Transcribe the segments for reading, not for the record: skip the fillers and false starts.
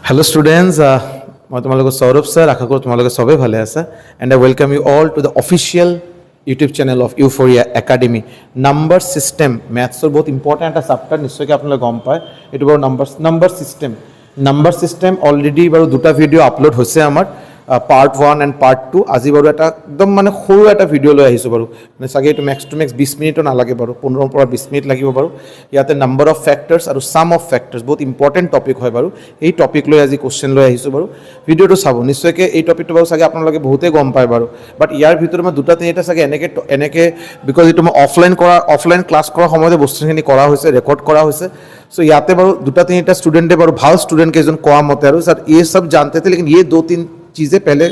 Hello students, মই তোমালোকৰ Sourav sir আশা কৰোঁ তোমালোকে সবে ভালে আছা and I welcome you all to the official YouTube channel of Euphoria Academy. Number system mathsৰ বহুত ইম্পৰ্টেণ্ট এটা চেপ্টাৰ নিশ্চয়কৈ আপোনালোকে গম পায় এইটো বাৰু নাম্বাৰ সিস্টেম অলৰেডি বাৰু দুটা ভিডিঅ' আপলোড হৈছে আমাৰ পাৰ্ট 1 এণ্ড পাৰ্ট 2 আজি বাৰু এটা একদম মানে সৰু এটা ভিডিঅ' লৈ আহিছোঁ বাৰু মানে চাগে এইটো মেক্স টু মেক্স 20 মিনিটো নালাগে বাৰু 15 পৰা 20 মিনিট লাগিব বাৰু ইয়াতে নাম্বাৰ অফ ফেক্টৰ্ছ আৰু সাম অফ ফেক্টৰ্ছ বহুত ইম্পৰ্টেণ্ট টপিক হয় বাৰু এই টপিক লৈ আজি কোশ্চেন লৈ আহিছোঁ বাৰু ভিডিঅ'টো চাব নিশ্চয়কৈ এই টপিকটো বাৰু চাগে আপোনালোকে বহুতেই গম পায় বাৰু বাট ইয়াৰ ভিতৰত মই দুটা তিনিটা চাগে এনেকৈ বিকজ এইটো মই অফলাইন ক্লাছ কৰাৰ সময়তে বস্তুখিনি কৰা হৈছে ৰেকৰ্ড কৰা হৈছে सो ইয়াতে বাৰু দুটা তিনিটা ষ্টুডেণ্টে বাৰু ভাল ষ্টুডেণ্ট কেইজন কোৱা মতে আৰু सर ये सब जानते थे लेकिन ये दो तीन चीज़ें पहले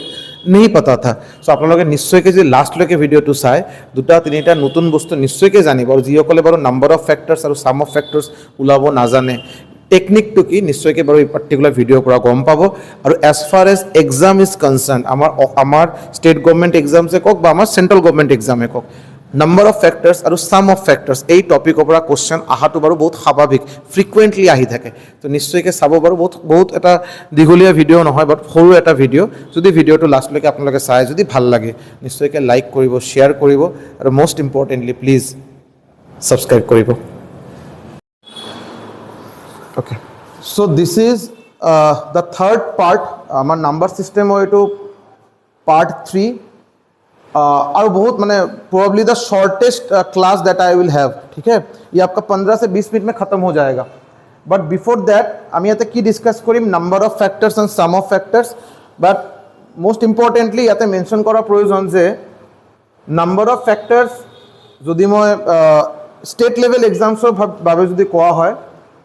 नहीं पता था सो আপোনালোকে নিশ্চয়কৈ যে লাষ্টলৈকে ভিডিঅ'টো চাই দুটা তিনিটা নতুন বস্তু নিশ্চয়কৈ জানিব আৰু যিসকলে বাৰু নাম্বাৰ অফ ফেক্টৰ্ছ আৰু সাম অফ ফেক্টৰ্ছ ওলাব নাজানে টেকনিকটো কি নিশ্চয়কৈ বাৰু এই পাৰ্টিকুলাৰ ভিডিঅ'ৰ পৰা গম পাব আৰু as far as exam is concerned আমাৰ ষ্টেট গভৰ্ণমেণ্ট এক্সামছে কওক বা আমাৰ চেণ্ট্ৰেল গভৰ্ণমেণ্ট এক্সামে কওক নাম্বাৰ অফ ফেক্টৰ্ছ আৰু সাম অফ ফেক্টৰ্ছ এই টপিকৰ পৰা কোশ্চেন অহাটো বাৰু বহুত স্বাভাৱিক ফ্ৰিকুৱেণ্টলি আহি থাকে তো নিশ্চয়কৈ চাব বাৰু বহুত এটা দীঘলীয়া ভিডিঅ' নহয় বাট সৰু এটা ভিডিঅ' যদি ভিডিঅ'টো লাষ্টলৈকে আপোনালোকে চাই যদি ভাল লাগে নিশ্চয়কৈ লাইক কৰিব শ্বেয়াৰ কৰিব আৰু মষ্ট ইম্পৰ্টেণ্টলি প্লিজ ছাবস্ক্ৰাইব কৰিব Okay, so this is the third part. আমার number system हो तो part 3. और बहुत मैंने probably the shortest class that I will have. ठीक है ये आपका 15 से 20 मिनट में ख़त्म हो जाएगा. But before that আমি याते की discuss Karim number of factors and sum of factors. But most importantly याते mention करा प्रयोजन से number of factors যদি মই state level exams ভাবে যদি কোৱা হয়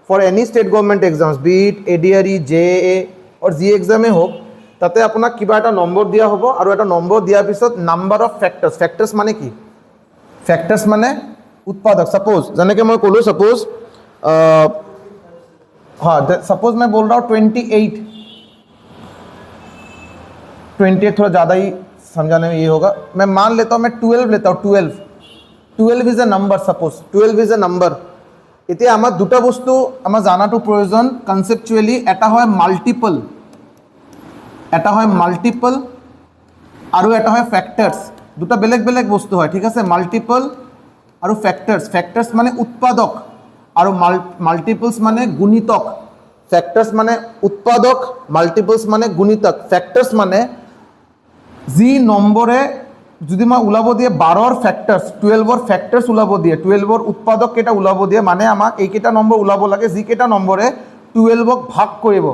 for any state government exams be it ADRE JAA or G exam হোক তাতে আপোনাক কিবা এটা নম্বৰ দিয়া হ'ব আৰু এটা নম্বৰ দিয়াৰ পিছত নাম্বাৰ অফ ফেক্টৰ্ছ মানে কি ফেক্টৰ্ছ মানে উৎপাদক सपोज যেনেকৈ মই ক'লো सपोज हाँ सपोज मैं बोल रहा हूँ 28 थोड़ा ज़्यादा ही समझाने में ये होगा मैं मान लेता हूँ मैं 12 लेता हूँ 12 is a number suppose 12 is a number এতিয়া আমাৰ দুটা বস্তু আমাৰ জানাটো প্ৰয়োজন কনসেপচুয়ালি এটা হয় মাল্টিপল আৰু এটা হয় ফ্যাক্টৰস দুটা বেলেগ বেলেগ বস্তু হয় ঠিক আছে মাল্টিপল আৰু ফ্যাক্টৰস মানে উৎপাদক আৰু মাল্টিপলস মানে গুণিতক ফ্যাক্টৰস মানে উৎপাদক মাল্টিপলস মানে গুণিতক ফ্যাক্টৰস মানে যি নম্বৰে যদি মই ওলাব দিয়ে 12 ফ্যাক্টৰস 12 ফ্যাক্টৰস ওলাব দিয়ে 12 উৎপাদক কেটা ওলাব দিয়ে মানে আমাক এইকেটা নম্বৰ ওলাব লাগে যি কেটা নম্বৰে 12 ভাগ কৰিব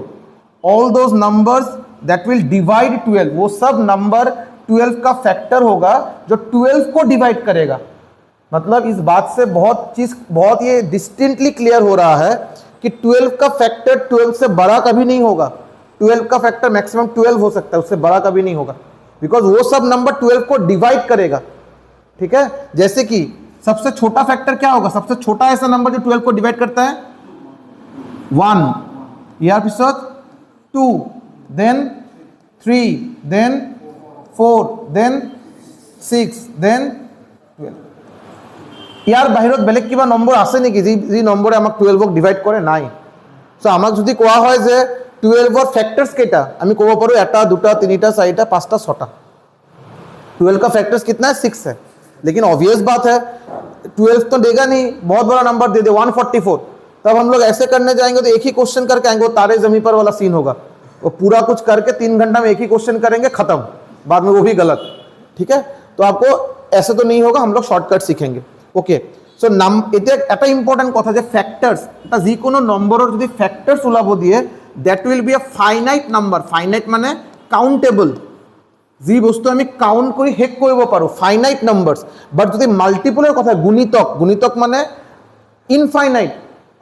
all those numbers that will divide 12 वो सब नंबर 12 का फैक्टर होगा जो 12 को डिवाइड करेगा मतलब इस बात से बहुत ये डिस्टिंक्टली क्लियर हो रहा है कि 12 का फैक्टर 12 से बड़ा कभी नहीं होगा 12 का फैक्टर मैक्सिमम 12 हो सकता है उससे बड़ा कभी नहीं होगा बिकॉज वो सब नंबर 12 को डिवाइड करेगा ठीक है जैसे कि सबसे छोटा फैक्टर क्या होगा सबसे छोटा ऐसा नंबर जो 12 को डिवाइड करता है 1 यार पिছত 2 देन 3 देन 4 देन 6 देन 12 यार बाहिरत बेलेग किबा নম্বৰ আছে নেকি যি নম্বৰে আমাক 12 ক ডিভাইড কৰে নাই সো আমাক যদি কোৱা হয় যে 12 और फैक्टर्स केटा আমি কব পাৰো এটা দুটা তিনিটা চাৰিটা পাঁচটা ছটা 12 का फैक्टर्स कितना है 6 है लेकिन ऑब्वियस बात है 12 तो देगा नहीं बहुत बड़ा नंबर दे दे 144 तब हम लोग ऐसे करने जाएंगे तो एक ही क्वेश्चन करके आएंगे वो तारे जमीन पर वाला सीन होगा वो पूरा कुछ करके 3 घंटा में एक ही क्वेश्चन करेंगे खत्म बाद में वो भी गलत ठीक है तो आपको ऐसे तो नहीं होगा हम लोग शॉर्टकट सीखेंगे ओके सो এটা ইম্পর্টেন্ট কথা যে ফ্যাক্টরস এটা যে কোনো নম্বরের যদি ফ্যাক্টরস ওলাব দিয়ে that will be a finite number finite মানে কাউন্টেবল যি বস্তু আমি কাউন্ট কৰি শেষ কৰিব পাৰো ফাইনাইট নাম্বারস বাট যদি মাল্টিপলের কথা গুণিতক মানে ইনফাইনাইট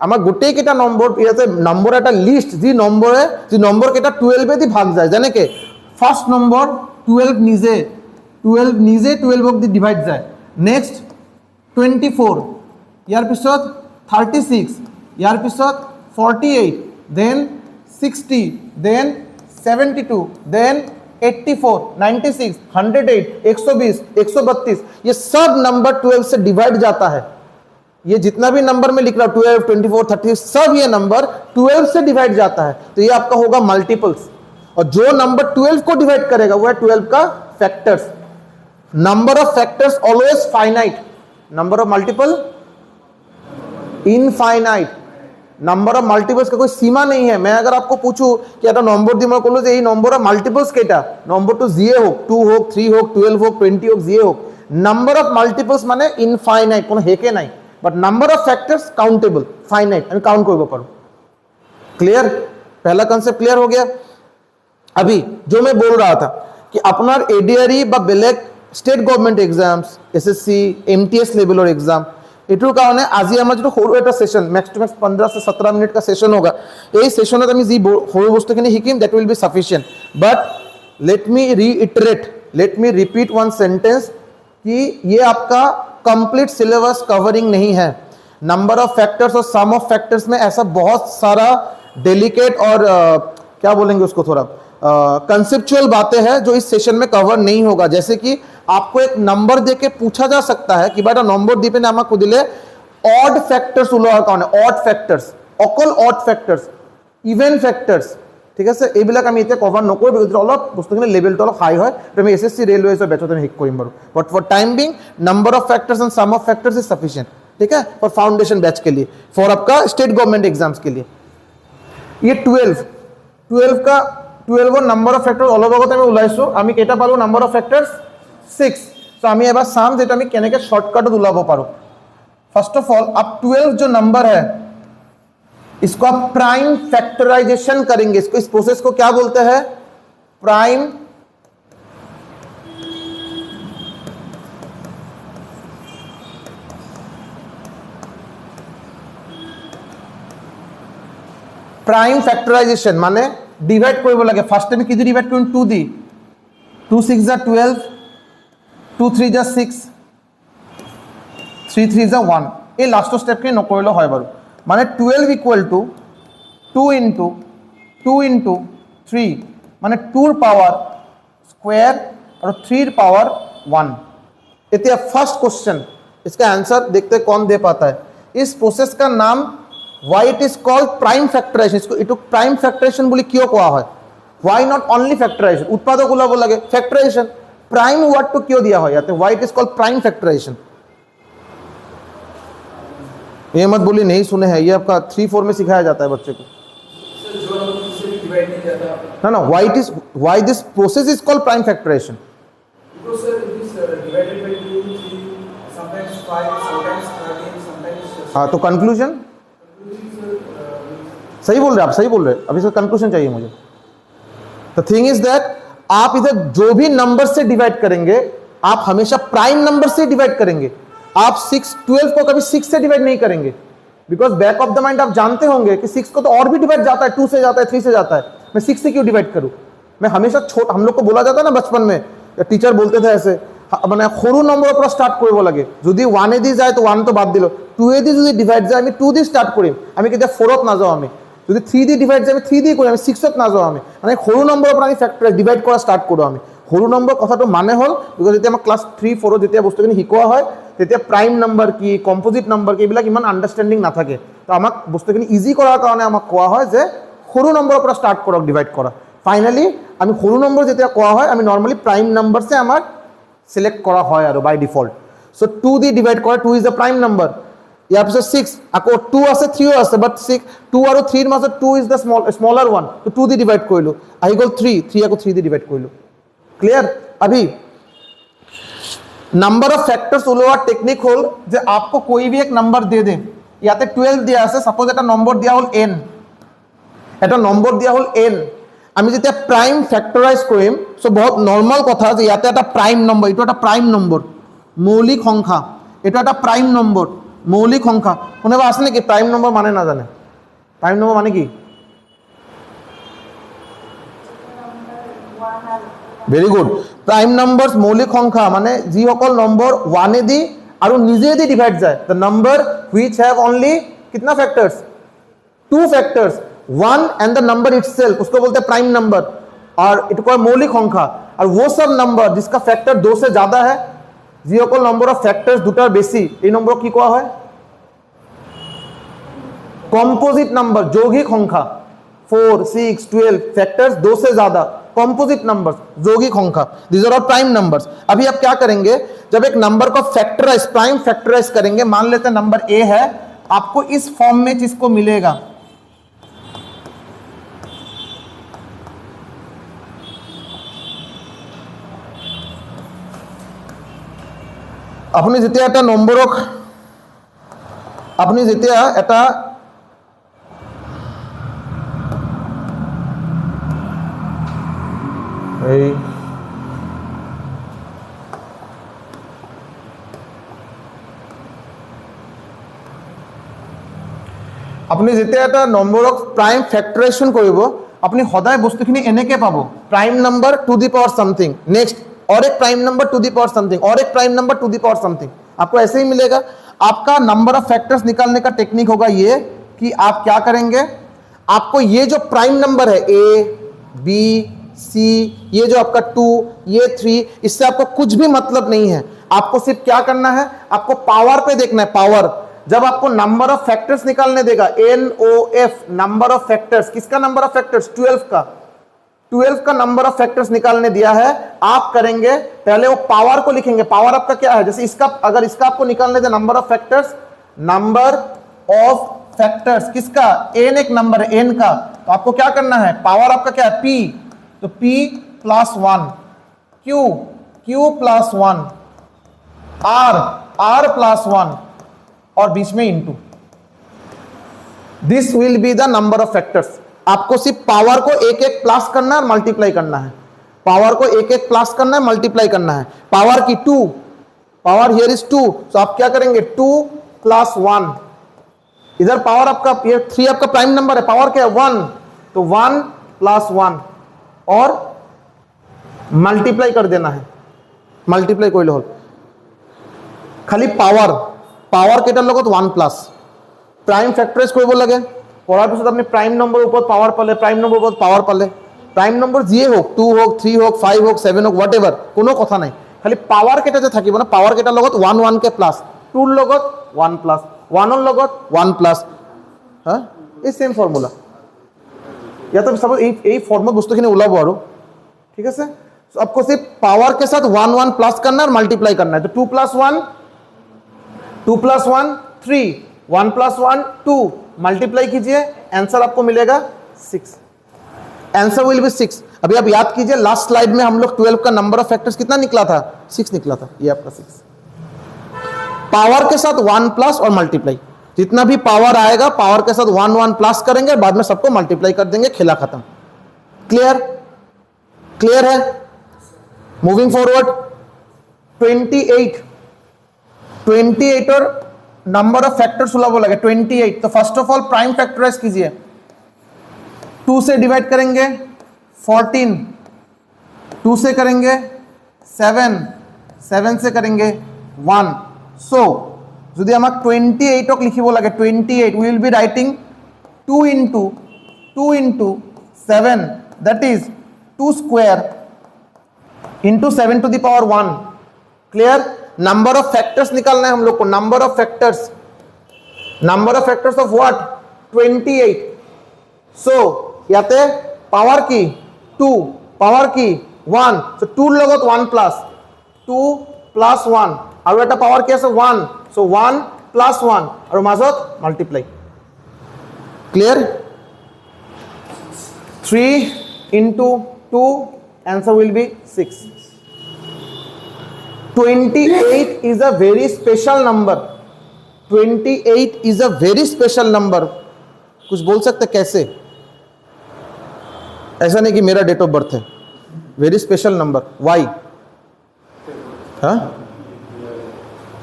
আমার গোটেই কেটা নম্বৰ ইয়াতে নম্বৰ এটা লিস্ট যি নম্বৰ কেটা 12 এ দি ভাগ যায় যেনেকে ফার্স্ট নম্বৰ 12 নিজে 12 ক দি ডিভাইড যায় নেক্সট 24 यार पिছত 36 यार पिছত 48 देन 60 देन 72 देन 84 96 108 120 132 ये सब नंबर 12 से डिवाइड जाता है ये जितना भी नंबर में लिख रहा हूं 12, 24, 30 सब ये नंबर 12 से डिवाइड जाता है, तो ये आपका होगा मल्टीपल्स। और जो नंबर 12 को डिवाइड करेगा वो है 12 का factors. Number of factors always finite, number of multiple infinite. Number of multiples का कोई सीमा नहीं है। मैं अगर आपको पूछूं कि এটা নম্বর দিয়ে মনে করলো যে এই নম্বরের মাল্টিপলস কেটা, নম্বরটা জিয়ে হোক, 2 হোক, 3 হোক, 12 হোক, 20 হোক, জিয়ে হোক, নাম্বার অফ মাল্টিপলস মানে ইনফাইনাইট, কোনো হেকে নাই। But number of factors countable, finite, আমি काउंट করব পারো। क्लियर, पहला कॉन्सेप्ट क्लियर हो गया। अभी जो मैं बोल रहा था कि আপনার এডিআরই বা বেলেগ state government exams, SSC, MTS লেভেলৰ এক্সাম, এটোৰ কাৰণে আজি আমাৰ যেটো সৰু এটা সেশন, ম্যাক্স টু ম্যাক্স 15 से 17 मिनट का सेशन होगा। এই সেশনত আমি যি সৰু বস্তুখিনি শিকিম that will be sufficient, but let me reiterate, let me repeat one sentence कि ये आपका कंप्लीट सिलेबस कवरिंग नहीं है। नंबर ऑफ फैक्टर्स और सम ऑफ फैक्टर्स में ऐसा बहुत सारा डेलिकेट और क्या बोलेंगे उसको, थोड़ा कंसेप्चुअल बातें हैं जो इस सेशन में कवर नहीं होगा। जैसे कि आपको एक नंबर देके पूछा जा सकता है कि बेटा नंबर दीपे ने आमाक दिले ऑड फैक्टर्स उलोৱাৰ কাৰণে, ऑड फैक्टर्स, অকল ऑड फैक्टर्स, इवन फैक्टर्स, ঠিক আছে, এইবিলাক আমি এতিয়া কভার নকৰো বিকজ অলপ বস্তুখিনি লেভেলটো অলপ হাই হয়। তো আমি এসএসসি রেলওয়েজৰ বেচত আমি শিক কৰিম বাৰু। But for time being number of factors and sum of factors is sufficient, ठीक है, फॉर फाउंडेशन बैच के लिए, फॉर आपका स्टेट गवर्नमेंट एग्जाम्स के लिए। ये 12 का 12 नंबर ऑफ फैक्टर्स অলপ আগতে আমি ওলাইছো। আমি কেটা পালো नंबर ऑफ फैक्टर्स 6। সো আমি এবাৰ সাম যেটা আমি কেনেকে শর্টকাটত ওলাব পাৰো। फर्स्ट ऑफ ऑल अब 12 जो नंबर है इसको आप प्राइम फैक्टराइजेशन करेंगे। इसको, इस प्रोसेस को क्या बोलते हैं, प्राइम फैक्टराइजेशन माने डिवाइड কৰিব লাগে। ফার্স্ট আমি কি দি ডিভাইড কৰিম, 2 দি, 2 6 যা 12, 2 3 যা 6, 3 3 যা 1। এই লাস্ট স্টেপ কে নকৰিলে হয় বাৰু। माने 12 इक्वल टू 2 इंटू 3 माने 2 पावर स्क्वायर और 3 पावर 1। इतना फर्स्ट क्वेश्चन, इसका आंसर देखते कौन दे पाता है। इस प्रोसेस का नाम why it is called prime factorisation. इसको इटू प्राइम फैक्टराइजेशन बोली क्यों कहा है, व्हाई नॉट ओनली फैक्टराइजेशन, उत्पादक ওলাব লাগে फैक्टराइजेशन, प्राइम वर्ड तो क्यों दिया हो जाते, why it is called prime factorisation. ये मत बोली नहीं सुने हैं, ये आपका 3-4 में सिखाया जाता है बच्चे को। ना ना, why this process is called prime factorization? Because sir, it is divided by 2, 3, sometimes 5, sometimes 13, sometimes हाँ, तो कंक्लूजन सही बोल रहे, आप सही बोल रहे, अभी इसका कंक्लूजन चाहिए मुझे। द थिंग इज दैट आप इधर जो भी नंबर से डिवाइड करेंगे आप हमेशा प्राइम नंबर से डिवाइड करेंगे। आप 12 को कभी 6 से डिवाइड नहीं करेंगे, because back of the mind आप जानते होंगे कि 6 को तो और भी डिवाइड जाता है, 2 से जाता है, 3 से जाता है, मैं 6 से क्यों डिवाइड करूं। मैं हमेशा हम लोग को बोला जाता है ना बचपन में, टीचर बोलते थे ऐसे, মানে সৰু নম্বৰৰ পৰা স্টাर्ट কৰিব লাগে। যদি 1 এ দি যায় তো 1 তো বাদ দিলো, 2 এ দি যদি ডিভাইড যায় আমি 2 দি স্টাर्ट কৰিম, আমি কেতিয়া 4 ত না যাও। আমি যদি 3 দি ডিভাইড যায় আমি 3 দি কৰিম, আমি 6 ত না যাও। আমি মানে সৰু নম্বৰৰ পৰা আমি ফ্যাক্টৰ ডিভাইড কৰা স্টাर्ट কৰো। আমি সৰু নম্বৰ কথাটো মানে হল বিকজ যেতিয়া আমাৰ ক্লাস 3 4 যেতিয়া বস্তুখিনি শিকোৱা হয় তেতিয়া প্ৰাইম নম্বৰ কি, কম্পোজিট নম্বৰ কি, এইবিলাক ইমান আন্ডাৰষ্টেণ্ডিং নাথাকে। তো আমাক বস্তুখিনি ইজি কৰাৰ কাৰণে আমাক কোৱা হয় যে সৰু নম্বৰৰ পৰা স্টাर्ट কৰক ডিভাইড কৰা। ফাইনালি আমি সৰু নম্বৰ যেতিয়া কোৱা হয় আমি নৰ্মালি প্ৰাইম নম্বৰছে আমাক সিলেক্ট করা হয় আর বাই ডিফল্ট। সো 2 দি ডিভাইড করে 2 ইজ দ্য প্ৰাইম নম্বৰ। ইয়াৰ পিছত 6 আকৌ 2 আছে 3 আছে, বাট 2 আৰু 3 ৰ মাজত 2 ইজ দ্য স্মলাৰ ওয়ান, তো 2 দি ডিভাইড কৰিলো, আহি গল 3 আকৌ 3 দি ডিভাইড কৰিলো। क्लियर। अभी नंबर ऑफ फैक्टर्स ওলোৱাৰ টেকনিক হল যে आपको कोई भी एक नंबर दे दे, ইয়াতে 12 দিয়া আছে, সাপোজ এটা নম্বৰ দিয়া হল n, এটা নম্বৰ দিয়া হল n, আমি যেতিয়া প্ৰাইম ফ্যাক্টরাইজ কৰিম সো বহুত নরমাল কথা যে ইয়াতে এটা প্ৰাইম নম্বৰ, এটা এটা প্ৰাইম নম্বৰ, মৌলিক সংখ্যা, এটা এটা প্ৰাইম নম্বৰ, মৌলিক সংখ্যা। কোনোবা আছে নেকি প্ৰাইম নম্বৰ মানে না জানে, প্ৰাইম নম্বৰ মানে কি? Very good. प्राइम नंबर्स मौलिक संख्या माने जी সকল नंबर 1 ए दी और निजे दी डिवाइड जाए, the number which have only कितना factors, 2 factors, 1 and the number itself, उसको बोलते हैं प्राइम नंबर। और इट को मौलिक संख्या, और वो सब नंबर जिसका फैक्टर 2 से ज्यादा है, जी সকল नंबर ऑफ फैक्टर्स দুটার বেশি, এই নম্বর কি কোয়া হয় कॉम्पोजिट नंबर, यौगिक संख्या 4, 6, 12 फैक्टर्स, 2 से ज्यादा कॉम्पोजिट नंबर्स, यौगिक संख्या, these are all prime numbers. अभी आप क्या करेंगे, जब एक नंबर को फैक्टराइज, प्राइम फैक्टराइज करेंगे, मान लेते हैं नंबर ए है, आपको इस फॉर्म में जिसको मिलेगा, अपनी যেতিয়া এটা নম্বৰক আপনি যেতিয়া এটা এই আপুনি যেতিয়া এটা নম্বৰক প্ৰাইম ফেক্টৰাইজেশ্যন কৰিব, আপুনি সদায় বস্তুখিনি এনেকৈ পাব, prime number to the power something, next और एक prime number to the power something, और एक prime number to the power something, आपको ऐसे ही मिलेगा। आपका नंबर ऑफ फैक्टर्स निकालने का टेक्निक होगा ये कि आप क्या करेंगे, आपको ये जो प्राइम नंबर है ए बी सी, ये जो आपका 2, ये 3, इससे आपको कुछ भी मतलब नहीं है। आपको सिर्फ क्या करना है, आपको पावर पे देखना है, पावर। जब आपको नंबर ऑफ फैक्टर्स निकालने देगा, NOF नंबर ऑफ फैक्टर्स, किसका नंबर ऑफ फैक्टर्स, 12 का नंबर ऑफ फैक्टर्स निकालने दिया है, आप करेंगे पहले वो पावर को लिखेंगे। पावर आपका क्या है, जैसे इसका, अगर इसका आपको निकालने दे number of factors, number of factors किसका, n एक नंबर है n का, तो आपको क्या करना है, पावर आपका क्या है p, तो p + 1, q + 1, r + 1 और बीच में into, this will be the number of factors. आपको सिर्फ पावर को एक एक प्लस करना है और मल्टीप्लाई करना है, पावर को एक एक प्लस करना है, मल्टीप्लाई करना है। पावर की 2, पावर हियर इज 2, तो आप क्या करेंगे 2 + 1, इधर पावर आपका ये 3 आपका प्राइम नंबर है, पावर क्या है 1, तो 1 + 1 और मल्टीप्लाई कर देना है, मल्टीप्लाई कोई हल खाली पावर, पावर केटार लगत 1+ प्राइम फैक्टराइज কৰিব লাগে, পড়ার পিছত আপনি প্রাইম নম্বর উপর পাওয়ার পালে, প্রাইম নম্বর উপর পাওয়ার পালে, প্রাইম নম্বর যিয়ে হোক, 2 হোক 3 হোক 5 হোক 7 হোক হোয়াট এভার, কোনো কথা নাই, খালি পাওয়ার কেটা যে থাকিব না, পাওয়ার কেটার লগত 1 1 কে প্লাস, 2 ৰ লগত 1+, 1 ৰ লগত 1+, হ্যাঁ এই সেম ফর্মুলা। या तो सब এই ফর্মত বস্তুখিনি ওলাব আৰু, ঠিক আছে। तो आपको सिर्फ पावर के साथ 1 1 प्लस करना है और मल्टीप्लाई करना है, तो 2 + 1 2 + 1 3, 1 + 1 2, मल्टीप्लाई कीजिए, आंसर आपको मिलेगा 6, आंसर विल बी 6। अभी आप याद कीजिए लास्ट स्लाइड में हम लोग 12 का नंबर ऑफ फैक्टर्स कितना निकला था, 6 निकला था, ये आपका 6। पावर के साथ 1+ और मल्टीप्लाई, जितना भी पावर आएगा पावर के साथ 1 1 प्लस करेंगे और बाद में सबको मल्टीप्लाई कर देंगे, खेला खत्म। क्लियर, क्लियर है। मूविंग फॉरवर्ड, 28 और नंबर ऑफ फैक्टर्स उलाबो लगे 28, तो first of all prime factorize कीजिए, 2 से डिवाइड करेंगे 14, 2 से करेंगे 7, 7 से करेंगे 1, सो যদি আমাক 28ক লিখিব লাগে, 28 we will be writing 2 into 7, that is 2 square into 7 to the power 1। Clear. Number of factors निकालना है हम लोग को, number of factors of what 28। सो याते पावर की 2, पावर की 1, सो 2 लगत 1+, 2 + 1 और এটা पावर কি আছে 1, सो 1 + 1 और মাজত multiply. Clear. 3 into 2, answer will be 6। 28 is a very special number, 28 is a very special number। कुछ बोल सकते कैसे, ऐसा नहीं कि मेरा डेट ऑफ बर्थ है, वेरी स्पेशल नंबर, वाई, हाँ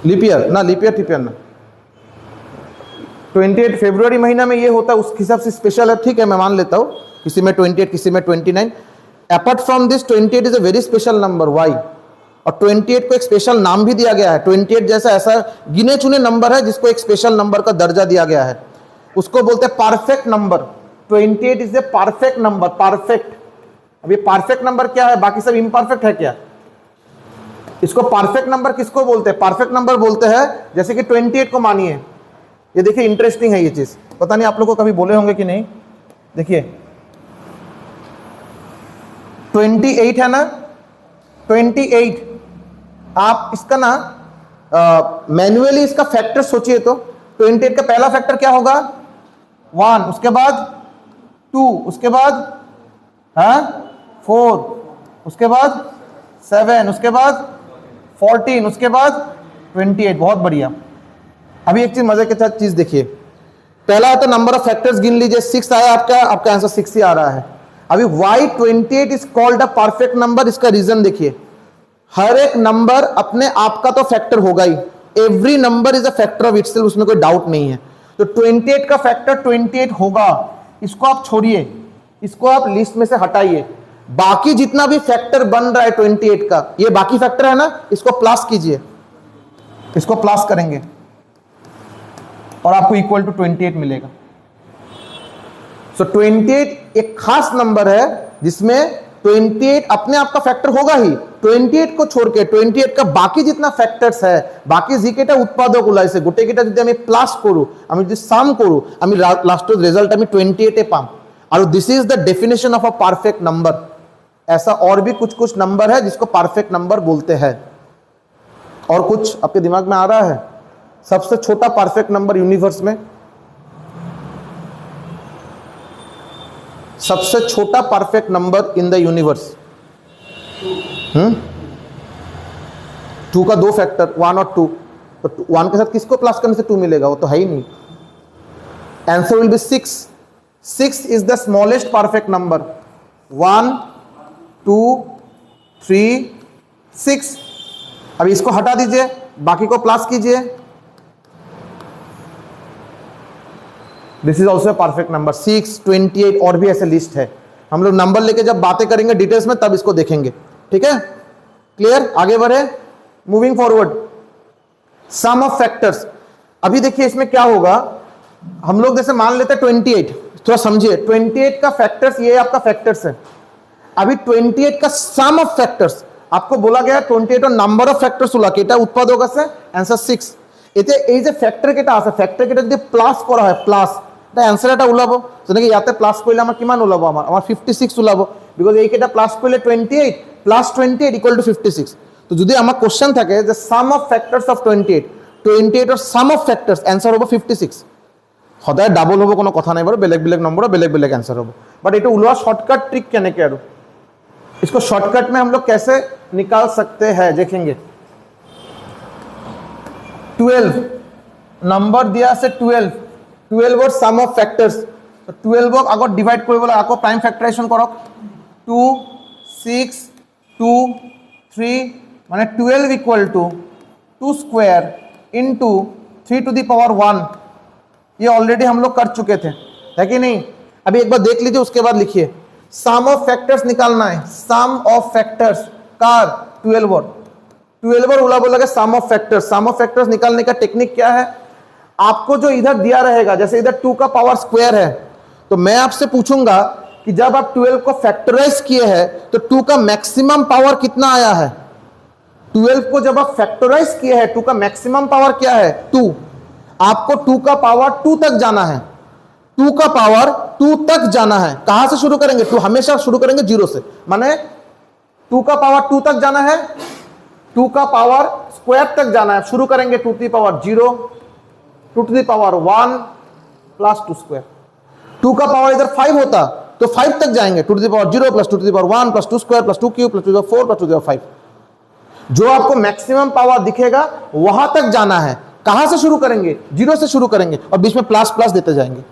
लीप ईयर ना, लीप ईयर टिप ईयर ना, 28 फरवरी महीना में ये होता है, उस हिसाब से स्पेशल है, ठीक है मैं मान लेता हूँ, किसी में 28 किसी में 29। Apart from this 28 is a very special number, why, और 28 को एक स्पेशल नाम भी दिया गया है। 28 जैसा ऐसा गिने चुने नंबर है जिसको एक स्पेशल नंबर का दर्जा दिया गया है, उसको बोलते हैं perfect number. 28 is a perfect number, perfect. अब ये परफेक्ट नंबर क्या है, बाकी सब इम्परफेक्ट है क्या, इसको परफेक्ट नंबर किसको बोलते हैं, परफेक्ट नंबर बोलते हैं। जैसे कि 28 को मानिए ये देखिए इंटरेस्टिंग है ये चीज, पता नहीं आप लोग को कभी बोले होंगे कि नहीं। देखिए 28 है ना, 28, आप इसका ना मैन्युअली इसका फैक्टर सोचिए तो 28 का पहला फैक्टर क्या होगा 1, उसके बाद 2, उसके बाद 4, उसके बाद 7, उसके बाद 14, उसके बाद 28। बहुत बढ़िया। अभी एक चीज मजे के साथ चीज देखिए, पहला तो नंबर ऑफ फैक्टर्स गिन लीजिए, 6 आया आपका आंसर 6 ही आ रहा है। अभी why 28 is called a perfect number, इसका रीजन देखिए, हर एक नंबर अपने आप का तो फैक्टर होगा ही, every number is a factor of itself, उसमें कोई डाउट नहीं है। तो 28 का फैक्टर 28 होगा, इसको आप छोड़िए, इसको आप लिस्ट में से हटाइए। बाकी जितना भी फैक्टर बन रहा है 28 का, ये बाकी फैक्टर है ना, इसको प्लस कीजिए, इसको प्लस करेंगे और आपको इक्वल टू 28 मिलेगा। सो 28 एक खास नंबर है जिसमें 28 अपने आप का फैक्टर होगा ही, 28 को छोड़ के 28 का बाकी जितना फैक्टर्स है, বাকি জিকেটা উৎপাদক ওলাইছে গোটেইকেটা যদি আমি প্লাস করু, আমি যদি সাম করু, আমি লাস্টের রেজাল্ট আমি 28 এ পাম। और this is the definition of a perfect number. ऐसा और भी कुछ कुछ नंबर है जिसको परफेक्ट नंबर बोलते हैं। और कुछ आपके दिमाग में आ रहा है? सबसे छोटा परफेक्ट नंबर यूनिवर्स में, सबसे छोटा perfect number in the universe, 2 का 2 फैक्टर 1 और 2, तो 1 के साथ किसको प्लस करने से 2 मिलेगा? वो तो है ही नहीं। Answer will be 6। 6 is the smallest perfect number. 1, 2, 3, 6। अभी इसको हटा दीजिए, बाकी को प्लस कीजिए। This is also perfect number. 6, 28 और भी ऐसे लिस्ट है। हम लोग नंबर लेके जब बातें करेंगे डिटेल्स में तब इसको देखेंगे, ठीक है? क्लियर? आगे बढ़े, moving forward. Sum of factors. अभी देखिए इसमें क्या होगा, हम लोग जैसे मान लेते हैं 28, थोड़ा समझिए, 28 का फैक्टर्स, ये आपका फैक्टर्स है। अभी 28 का सम ऑफ फैक्टर्स आपको बोला गया 28 और नंबर ऑफ फैक्टर्स ওলা কেটা উৎপাদক আছে आंसर 6। এতে এই যে ফ্যাক্টর কেটা আছে, ফ্যাক্টর কেটা যদি প্লাস করা হয়, প্লাস এটা आंसर এটা ওলাবো, যেটাকে ইয়াতে প্লাস করলে আমার কিমান ওলাবো, আমার 56 ওলাবো, বিকজ এই কেটা প্লাস করলে 28 প্লাস 28 ইকুয়াল টু 56। তো যদি আমার কোশ্চেন থাকে যে সাম অফ ফ্যাক্টর্স অফ 28 और সাম অফ ফ্যাক্টর্স आंसर হবে 56। সদায় ডাবল হবো কোনো কথা নাই, বাৰু বেলেগ বেলেগ নম্বৰ বেলেগ বেলেগ आंसर হবো। বাট এটা ওলোৱা শর্টকাট ট্রিক কেনেকে আৰু इसको शॉर्टकट में हम लोग कैसे निकाल सकते हैं देखेंगे। 12 नंबर दिया से 12 और सम ऑफ फैक्टर्स, तो 12 আগত ডিভাইড কৰিবলৈ আকৌ প্ৰাইম ফ্যাক্টৰাইজেশন কৰক। 2, 6, 2, 3 মানে 12 equal to 2 square into 3 to the power 1। ये ऑलरेडी हम लोग कर चुके थे, है कि नहीं? अभी एक बार देख लीजिए, उसके बाद लिखिए। सम ऑफ फैक्टर्स निकालना है, सम ऑफ फैक्टर्स कार 12 और उला बोला गया sum of factors. Sum of factors निकालने का टेक्निक क्या है, आपको जो इधर दिया रहेगा, जैसे इधर 2 का पावर स्क्वायर है, तो मैं आपसे पूछूंगा कि जब आप 12 को फैक्टराइज किए हैं तो 2 का मैक्सिमम पावर कितना आया है? 12 को जब आप फैक्टराइज किए हैं 2 का मैक्सिमम पावर क्या है? 2। आपको 2 का पावर 2 तक जाना है, 2 का पावर 2 तक जाना है। कहां से शुरू करेंगे? 2 हमेशा शुरू करेंगे 0 से, माने 2 का पावर 2 तक जाना है, 2 का पावर स्क्वायर तक जाना है। शुरू करेंगे 2 to the power 0, 2 to the power 1 plus 2 square. 2 का पावर इधर 5 होता तो 5 तक जाएंगे, 2 to the power 0 plus 2 to the power 1 plus 2 square plus 2 cube plus 2 to the 4 plus 2 to the 5। जो आपको मैक्सिमम पावर दिखेगा वहां तक जाना है। कहां से शुरू करेंगे? 0 से शुरू करेंगे और बीच में प्लस प्लस देते जाएंगे।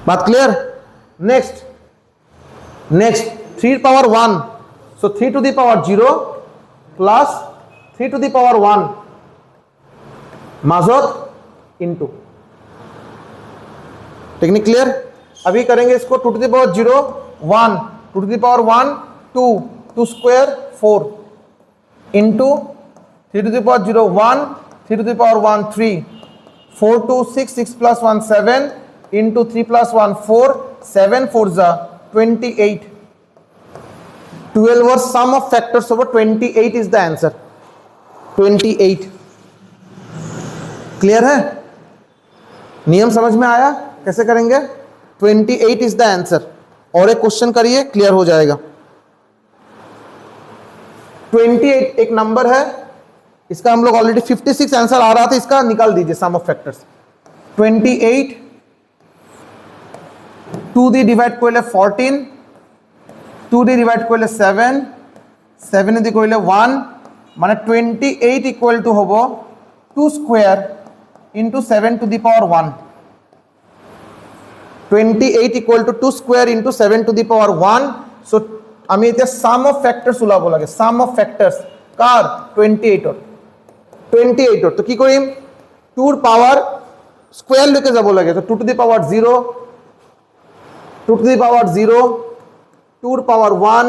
बात clear? Next 3 power 1, so 3 to the power 0 plus 3 to the power 1 माजत इनटू। Technique clear? अभी करेंगे इसको 2 to the power 0 1, 2 to the power 1 2 square 4 into 3 to the power 0 1, 3 to the power 1 3, 4 2 6, 6 plus 1 7 into 3 plus 1 4, 7 4 जा 28। 12 और sum of factors over 28 is the answer, 28। Clear है? नियम समझ में आया कैसे करेंगे? 28 इज द आंसर। और एक क्वेश्चन करिए, क्लियर हो जाएगा। 28 एक नंबर है, इसका हम लोग ऑलरेडी 56 आंसर आ रहा था, इसका निकाल दीजिए सम ऑफ फैक्टर्स। 28 2 দিয়ে ডিভাইড করলে 14, 2 দিয়ে ডিভাইড করলে 7, 7 দিয়ে করলে 1, মানে 28 ইকুয়াল টু হবো 2 square into 7 to the power 1। 28 equal to 2 square into 7 to the power 1। So আমি এতিয়া সাম অফ ফ্যাক্টরস ওলাব লাগে, সাম অফ ফ্যাক্টরস কার? 28 28 তো কি কৰিম? 2 ৰ পাৱাৰ স্কোয়ার লৈকে যাব লাগে, তো 2 to the power 0, 2 to the power 0, 2 to power 1,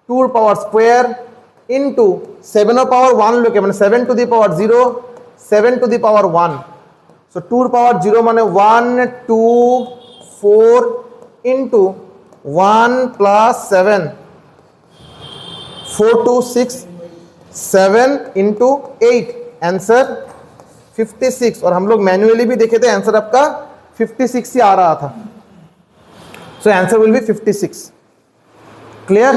2 to power square into 7 to power 1 লোকে মানে 7 to the power 0, 7 to the power 1. So 2 to power 0 মানে 1, 2, 4 into 1 plus 7, 4, 2, 6, 7 into 8, आंसर 56। और हम लोग मैन्युअली भी देखे थे, आंसर आपका 56 ही आ रहा था। So answer will be 56. Clear?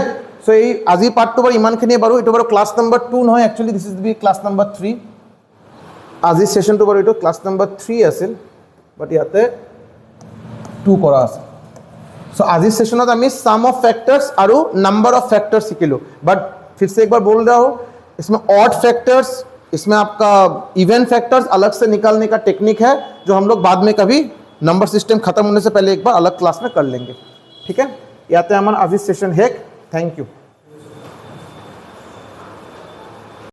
So এই আজি পার্টটো বাৰু ইমানখিনিয়ে বাৰু, এইটো বাৰু ক্লাছ নম্বৰ 2 নহয়, actually this is B class number 3। আজিৰ সেশনটো বাৰু এইটো ক্লাছ নম্বৰ 3 আছিল, বাট ইয়াতে 2 কৰা আছে। सो আজিৰ সেশনত আমি सम ऑफ फैक्टर्स আৰু नंबर ऑफ फैक्टर्स শিকিলো। बट फिर से एक बार बोल रहा हूँ, इसमें ऑड फैक्टर्स, इसमें आपका इवन फैक्टर्स अलग से निकालने का टेक्निक है, जो हम लोग बाद में कभी नंबर सिस्टम खत्म होने से पहले एक बार अलग क्लास में कर लेंगे। ठीक है, याते हमारा अभी सेशन है। Thank you.